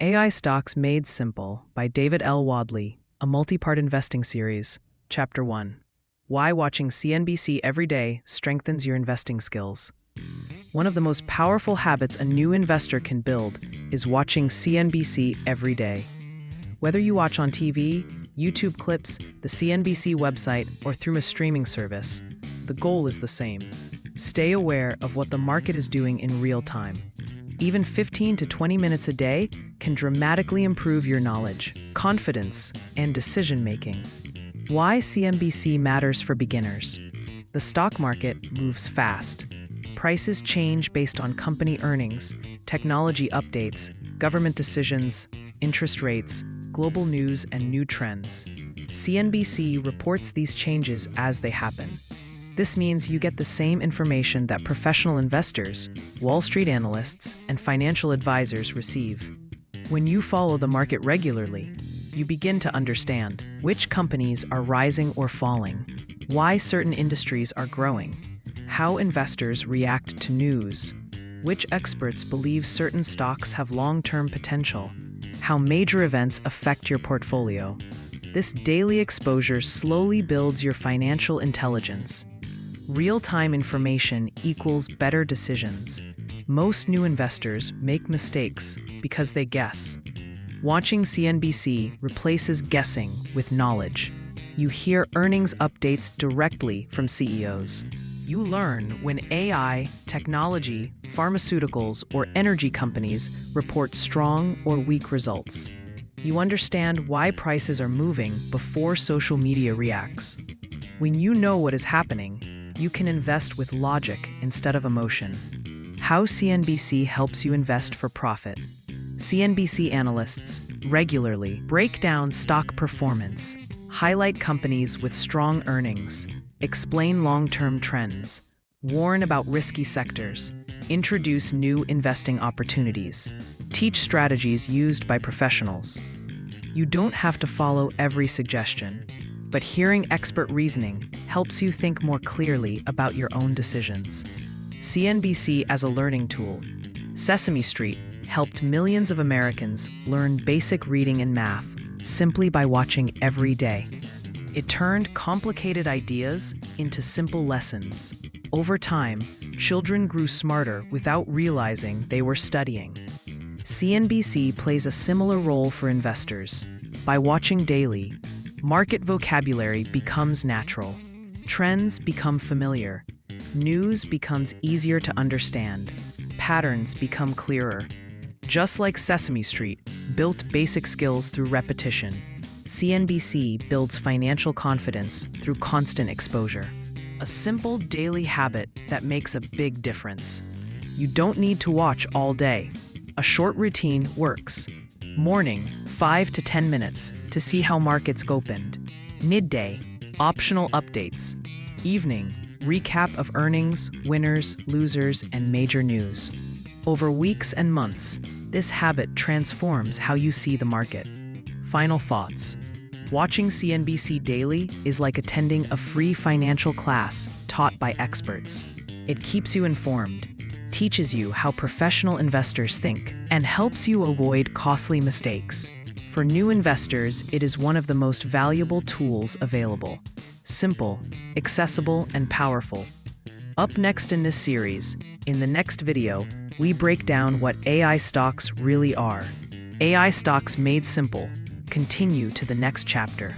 AI Stocks Made Simple by David L. Wadley, a multi-part investing series. Chapter 1. Why watching CNBC every day strengthens your investing skills. One of the most powerful habits a new investor can build is watching CNBC every day. Whether you watch on TV, YouTube clips, the CNBC website, or through a streaming service, the goal is the same. Stay aware of what the market is doing in real time. Even 15 to 20 minutes a day can dramatically improve your knowledge, confidence, and decision-making. Why CNBC matters for beginners. The stock market moves fast. Prices change based on company earnings, technology updates, government decisions, interest rates, global news, and new trends. CNBC reports these changes as they happen. This means you get the same information that professional investors, Wall Street analysts, and financial advisors receive. When you follow the market regularly, you begin to understand which companies are rising or falling, why certain industries are growing, how investors react to news, which experts believe certain stocks have long-term potential, how major events affect your portfolio. This daily exposure slowly builds your financial intelligence. Real-time information equals better decisions. Most new investors make mistakes because they guess. Watching CNBC replaces guessing with knowledge. You hear earnings updates directly from CEOs. You learn when AI, technology, pharmaceuticals, or energy companies report strong or weak results. You understand why prices are moving before social media reacts. When you know what is happening, you can invest with logic instead of emotion. How CNBC helps you invest for profit. CNBC analysts regularly break down stock performance, highlight companies with strong earnings, explain long-term trends, warn about risky sectors, introduce new investing opportunities, teach strategies used by professionals. You don't have to follow every suggestion, but hearing expert reasoning helps you think more clearly about your own decisions. CNBC as a learning tool. Sesame Street helped millions of Americans learn basic reading and math simply by watching every day. It turned complicated ideas into simple lessons. Over time, children grew smarter without realizing they were studying. CNBC plays a similar role for investors. By watching daily, market vocabulary becomes natural. Trends become familiar. News becomes easier to understand. Patterns become clearer. Just like Sesame Street built basic skills through repetition, CNBC builds financial confidence through constant exposure. A simple daily habit that makes a big difference. You don't need to watch all day. A short routine works. Morning, 5 to 10 minutes to see how markets opened. Midday, optional updates. Evening, recap of earnings, winners, losers, and major news. Over weeks and months, this habit transforms how you see the market. Final thoughts. Watching CNBC daily is like attending a free financial class taught by experts. It keeps you informed, teaches you how professional investors think, and helps you avoid costly mistakes. For new investors, it is one of the most valuable tools available. Simple, accessible, and powerful. Up next in this series, in the next video, we break down what AI stocks really are. AI Stocks Made Simple. Continue to the next chapter.